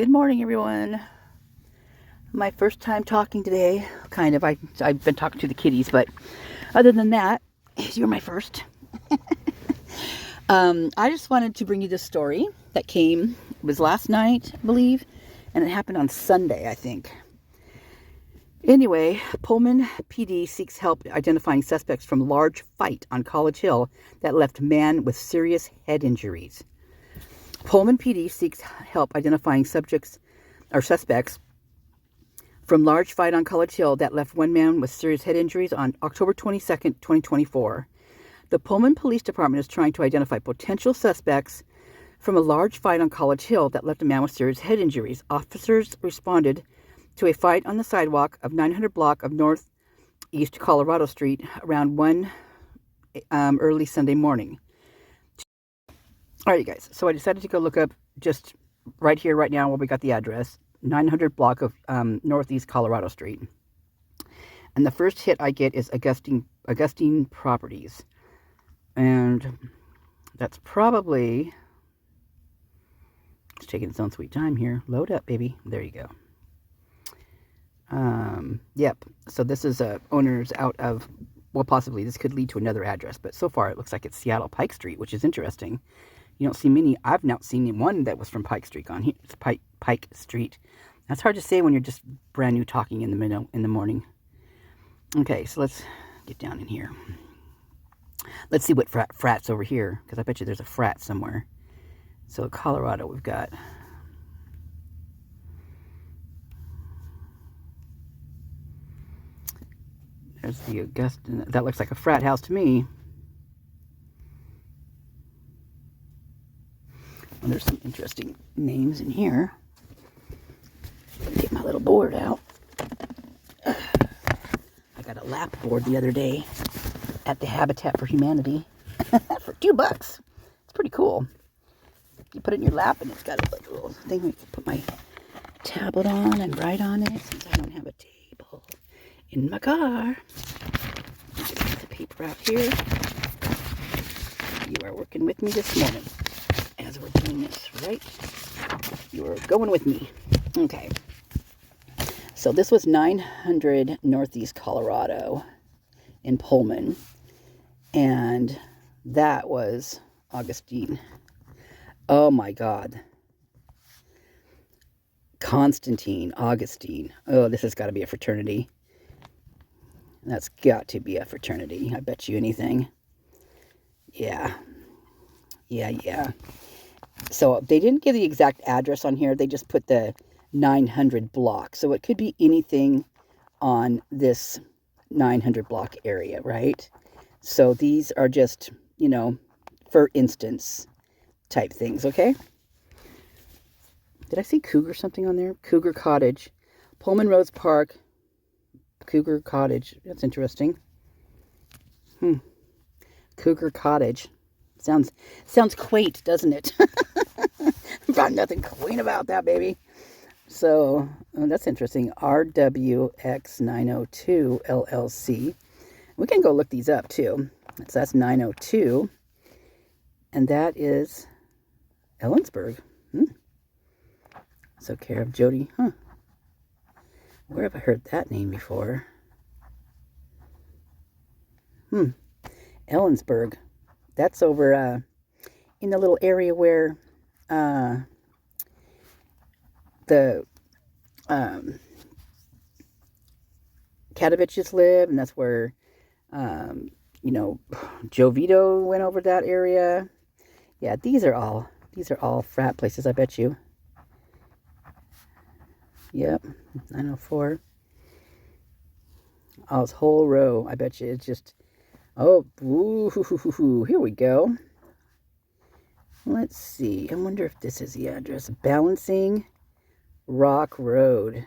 Good morning, everyone. My first time talking today, kind of. I've been talking to the kitties, but other than that, you're my first. I just wanted to bring you this story that it was last night, I believe, and it happened on Sunday, I think. Anyway, Pullman PD seeks help identifying suspects from large fight on College Hill that left man with serious head injuries. Pullman PD seeks help identifying suspects from large fight on College Hill that left one man with serious head injuries on October 22nd, 2024. The Pullman Police Department is trying to identify potential suspects from a large fight on College Hill that left a man with serious head injuries. Officers responded to a fight on the sidewalk of 900 block of Northeast Colorado Street around 1 early Sunday morning. All right, you guys. So I decided to go look up just right here, right now, where we got the address, 900 block of Northeast Colorado Street. And the first hit I get is Augustine Properties. And that's probably, it's taking its own sweet time here. Load up, baby. There you go. Yep. So this is owners out of, well, possibly this could lead to another address, but so far it looks like it's Seattle Pike Street, which is interesting. You don't see many. I've not seen one that was from Pike Street on here. It's Pike Street. That's hard to say when you're just brand new talking in the morning. Okay, so let's get down in here. Let's see what frat's over here, because I bet you there's a frat somewhere. So Colorado, we've got there's the Augustine. That looks like a frat house to me. Well, there's some interesting names in here. Get my little board out. I got a lap board the other day at the Habitat for Humanity for $2. It's pretty cool. You put it in your lap and it's got a little thing where you can put my tablet on and write on it, since I don't have a table in my car. Get the paper out here. You are working with me this morning as we're doing this, right? You are going with me. Okay. So this was 900 Northeast Colorado in Pullman. And that was Augustine. Oh my God. Constantine, Augustine. Oh, this has got to be a fraternity. That's got to be a fraternity. I bet you anything. Yeah. Yeah. So they didn't give the exact address on here. They just put the 900 block. So it could be anything on this 900 block area, right? So these are just, for instance type things, okay? Did I see Cougar something on there? Cougar Cottage. Pullman Rose Park. Cougar Cottage. That's interesting. Cougar Cottage. Sounds quaint, doesn't it? Found nothing quaint about that, baby. So, that's interesting. RWX902 LLC. We can go look these up, too. So that's 902. And that is Ellensburg. So, care of Jody. Where have I heard that name before? Ellensburg. That's over in the little area where the Katoviches live, and that's where Joe Vito went over that area. Yeah, these are all frat places, I bet you. Yep, 904. Oh, this whole row, I bet you it's just, oh, ooh, here we go. Let's see, I wonder if this is the address. Balancing Rock Road.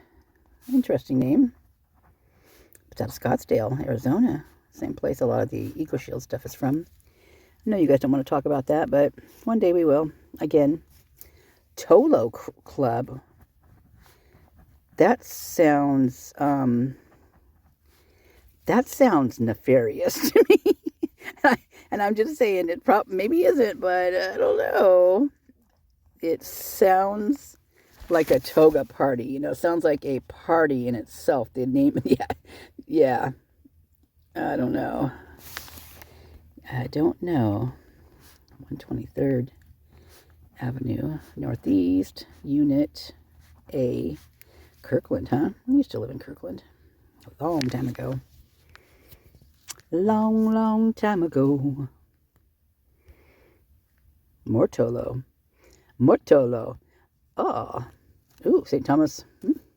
Interesting name. It's out of Scottsdale, Arizona. Same place a lot of the EcoShield stuff is from. I know you guys don't want to talk about that, but one day we will. Again, Tolo Club. That sounds nefarious to me. And I'm just saying it maybe isn't, but I don't know. It sounds like a toga party. You know, sounds like a party in itself. The name, yeah, yeah. I don't know. 123rd Avenue, Northeast, Unit A, Kirkland, huh? I used to live in Kirkland a long time ago. Long time ago. Mortolo. Oh. Ooh, St. Thomas.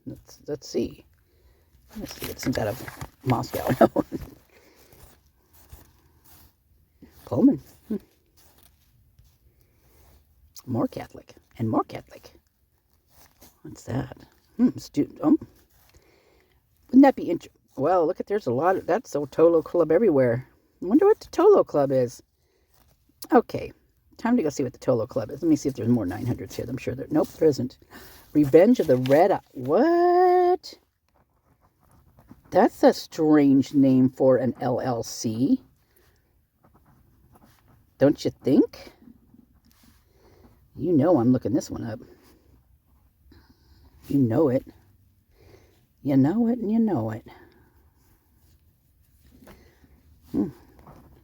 Let's see. Let's see. It's out of Moscow. Pullman. More Catholic. And more Catholic. What's that? Student. Wouldn't that be interesting? Well, look at, there's a lot of, that's a Tolo Club everywhere. I wonder what the Tolo Club is. Okay. Time to go see what the Tolo Club is. Let me see if there's more 900s here. I'm sure there, nope, there isn't. Revenge of the Red, what? That's a strange name for an LLC. Don't you think? You know I'm looking this one up. You know it. You know it and you know it.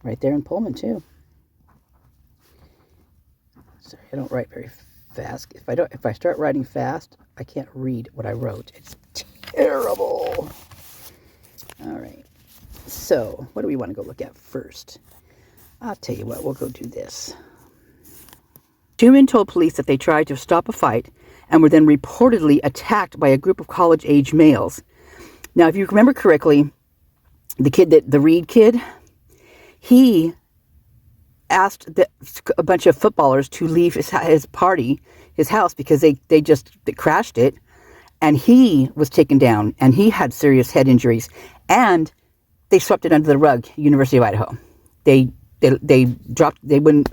Right there in Pullman too. Sorry, I don't write very fast. If I start writing fast, I can't read what I wrote. It's terrible. All right. So, what do we want to go look at first? I'll tell you what, we'll go do this. Two men told police that they tried to stop a fight and were then reportedly attacked by a group of college-age males. Now, if you remember correctly, the Reed kid, he asked a bunch of footballers to leave his house, because they crashed it, and he was taken down, and he had serious head injuries, and they swept it under the rug. University of Idaho, they wouldn't.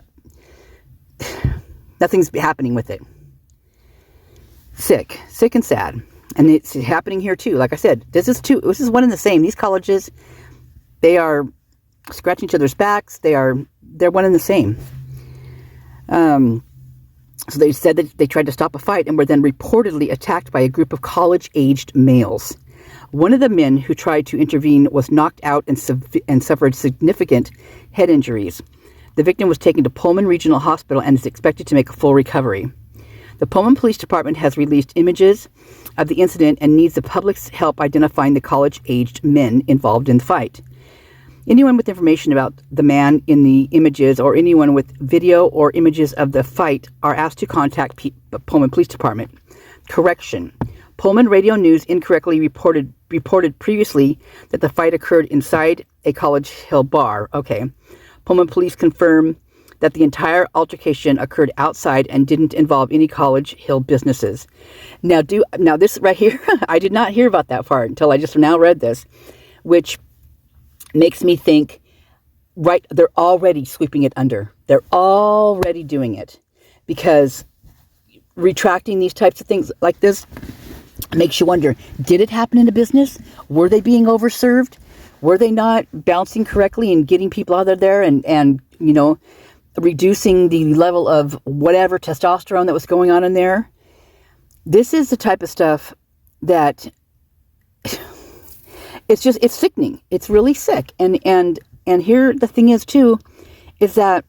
Nothing's happening with it. Sick and sad, and it's happening here too. Like I said, this is one and the same. These colleges, they are scratching each other's backs. They're one and the same. So they said that they tried to stop a fight and were then reportedly attacked by a group of college-aged males. One of the men who tried to intervene was knocked out and suffered significant head injuries. The victim was taken to Pullman Regional Hospital and is expected to make a full recovery. The Pullman Police Department has released images of the incident and needs the public's help identifying the college-aged men involved in the fight. Anyone with information about the man in the images or anyone with video or images of the fight are asked to contact Pullman Police Department. Correction. Pullman Radio News incorrectly reported previously that the fight occurred inside a College Hill bar. Okay. Pullman police confirm that the entire altercation occurred outside and didn't involve any College Hill businesses. Now this right here, I did not hear about that part until I just now read this, which makes me think, right, they're already sweeping it under. They're already doing it, because retracting these types of things like this makes you wonder, did it happen in a business? Were they being overserved? Were they not bouncing correctly and getting people out of there and reducing the level of whatever testosterone that was going on in there? This is the type of stuff that it's sickening. It's really sick. And here the thing is too, is that,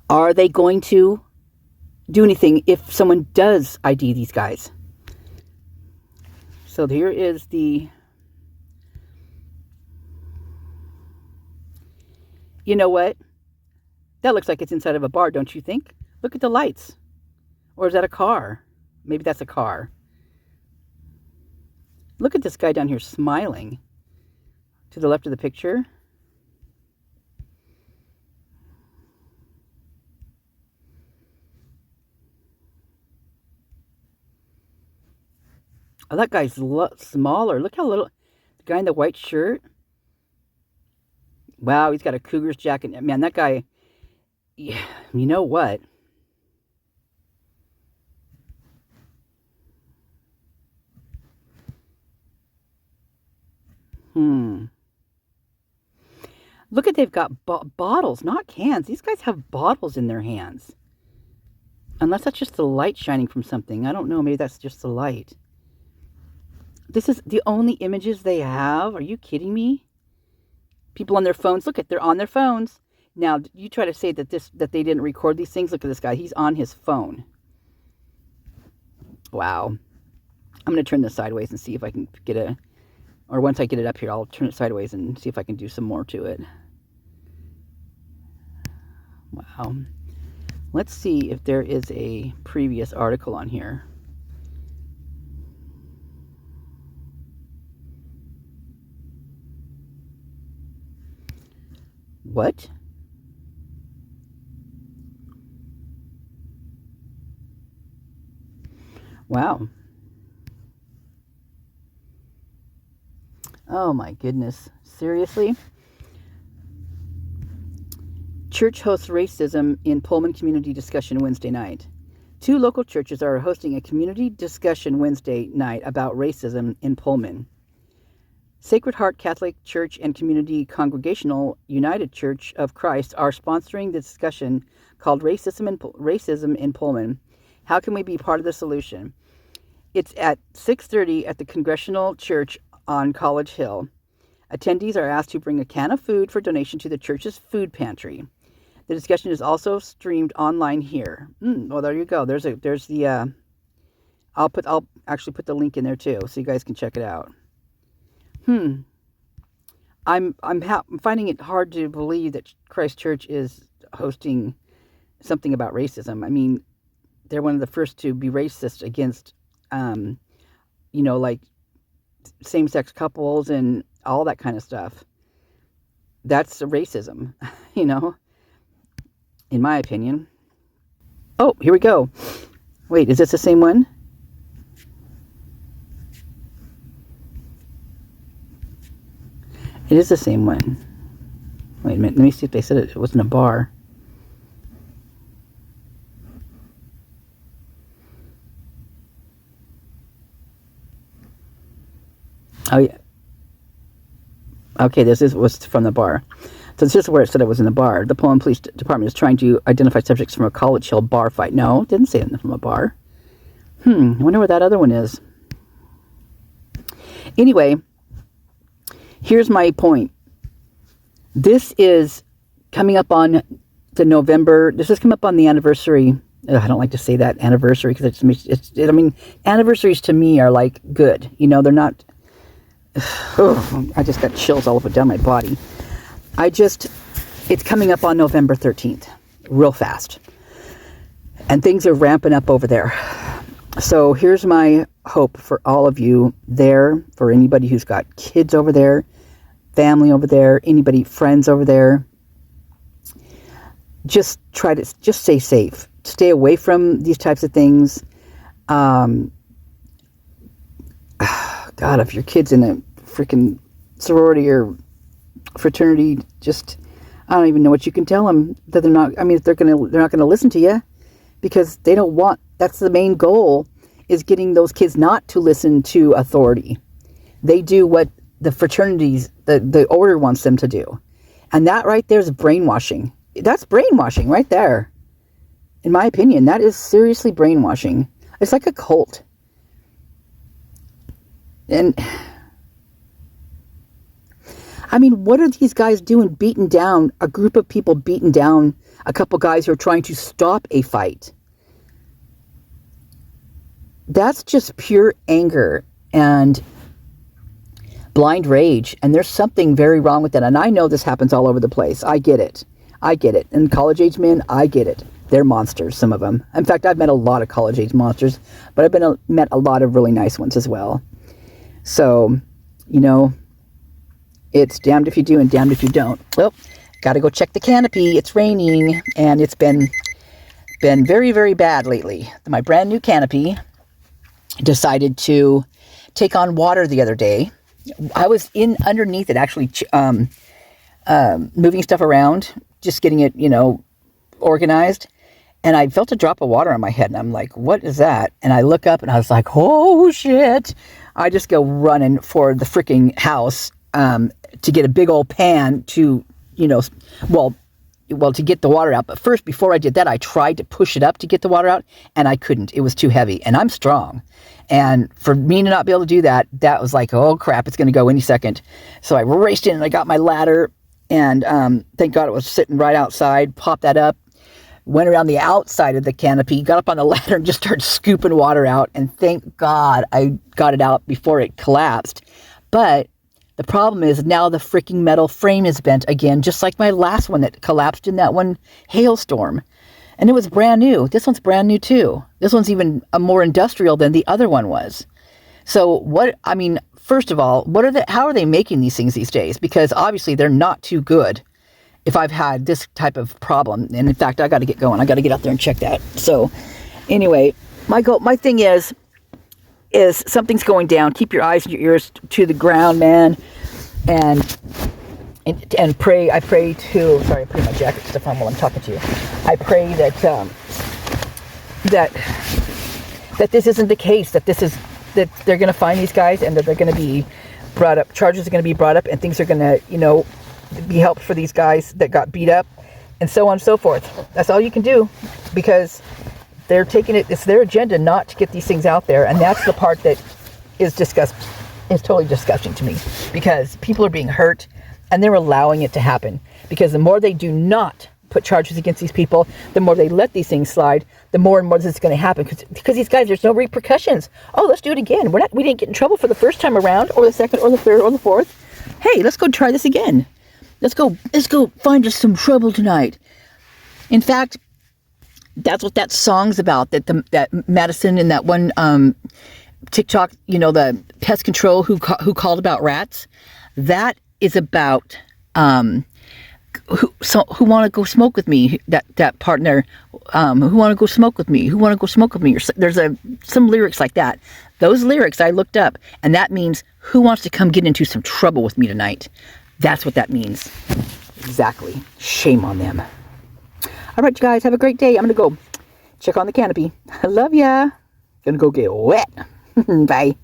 are they going to do anything if someone does ID these guys? So here is the, you know what? That looks like it's inside of a bar, don't you think? Look at the lights. Or is that a car? Maybe that's a car. Look at this guy down here smiling. To the left of the picture. Oh, that guy's smaller. Look how little. The guy in the white shirt. Wow, he's got a Cougar's jacket. Man, that guy, yeah, you know what? Look at, they've got bottles, not cans. These guys have bottles in their hands. Unless that's just the light shining from something. I don't know. Maybe that's just the light. This is the only images they have? Are you kidding me? People on their phones. Look, they're on their phones. Now, you try to say that they didn't record these things. Look at this guy. He's on his phone. Wow. I'm going to turn this sideways and see if I can get or once I get it up here, I'll turn it sideways and see if I can do some more to it. Wow. Let's see if there is a previous article on here. What? Wow. Oh my goodness. Seriously? Church hosts racism in Pullman community discussion Wednesday night. 2 local churches are hosting a community discussion Wednesday night about racism in Pullman. Sacred Heart Catholic Church and Community Congregational United Church of Christ are sponsoring the discussion called Racism in Pullman. How can we be part of the solution? It's at 6:30 at the Congregational Church on College Hill. Attendees are asked to bring a can of food for donation to the church's food pantry. The discussion is also streamed online here. Well, there you go. There's the. I'll actually put the link in there too, so you guys can check it out. I'm finding it hard to believe that Christ Church is hosting something about racism. I mean, they're one of the first to be racist against, like same-sex couples and all that kind of stuff. That's racism, in my opinion. Oh, here we go. Wait, is this the same one? It is the same one. Wait a minute. Let me see if they said it wasn't a bar. Oh, yeah. Okay, this was from the bar. So this is where it said it was in the bar. The Pullman Police Department is trying to identify subjects from a College Hill bar fight. No, it didn't say it from a bar. I wonder where that other one is. Anyway, here's my point. This is coming up on this is coming up on the anniversary. I don't like to say that anniversary because anniversaries to me are like good. They're not. I just got chills all over down my body. It's coming up on November 13th, real fast. And things are ramping up over there. So here's my hope for all of you there, for anybody who's got kids over there, family over there, friends over there. Just stay safe. Stay away from these types of things. God, if your kid's in a freaking sorority or fraternity, I don't even know what you can tell them that they're not. I mean, they're not gonna listen to you because they don't want. That's the main goal, is getting those kids not to listen to authority. They do what the fraternities, the order wants them to do, and that right there is brainwashing. That's brainwashing right there. In my opinion, that is seriously brainwashing. It's like a cult. And I mean, what are these guys doing, beating down a group of people, beating down a couple guys who are trying to stop a fight? That's just pure anger and blind rage. And there's something very wrong with that. And I know this happens all over the place. I get it. And college-age men, I get it. They're monsters, some of them. In fact, I've met a lot of college-age monsters, but I've met a lot of really nice ones as well. So, it's damned if you do and damned if you don't. Well, got to go check the canopy. It's raining, and it's been very, very bad lately. My brand new canopy decided to take on water the other day. I was underneath it, actually, moving stuff around, just getting it, organized. And I felt a drop of water on my head, and I'm like, what is that? And I look up, and I was like, oh, shit. I just go running for the freaking house to get a big old pan to, well, to get the water out. But first, before I did that, I tried to push it up to get the water out, and I couldn't. It was too heavy, and I'm strong. And for me to not be able to do that, that was like, oh crap, it's going to go any second. So I raced in and I got my ladder, and thank God it was sitting right outside, popped that up, went around the outside of the canopy, got up on the ladder and just started scooping water out. And thank God I got it out before it collapsed. But the problem is now the freaking metal frame is bent again, just like my last one that collapsed in that one hailstorm. And it was brand new. This one's brand new too. This one's even more industrial than the other one was. So first of all, how are they making these things these days? Because obviously they're not too good if I've had this type of problem. And in fact, I got to get going. I got to get out there and check that. So anyway, my thing is something's going down. Keep your eyes and your ears to the ground, man. And pray. I pray to. Sorry, I put my jacket stuff on while I'm talking to you. I pray that this isn't the case. That they're going to find these guys, and that they're going to be brought up. Charges are going to be brought up, and things are going to, be helped for these guys that got beat up, and so on and so forth. That's all you can do, because they're taking it. It's their agenda not to get these things out there, and that's the part that is totally disgusting to me, because people are being hurt, and they're allowing it to happen. Because the more they do not put charges against these people, the more they let these things slide, the more and more this is going to happen. Because these guys, there's no repercussions. Oh, let's do it again. We didn't get in trouble for the first time around, or the second, or the third, or the fourth. Hey, let's go try this again. Let's go find us some trouble tonight. In fact, that's what that song's about. That Madison in that one TikTok, the pest control who called about rats. That is about who want to go smoke with me. That partner, who want to go smoke with me. Who want to go smoke with me. There's some lyrics like that. Those lyrics I looked up, and that means who wants to come get into some trouble with me tonight. That's what that means. Exactly. Shame on them. All right, you guys, have a great day. I'm going to go check on the canopy. I love ya. Gonna go get wet. Bye.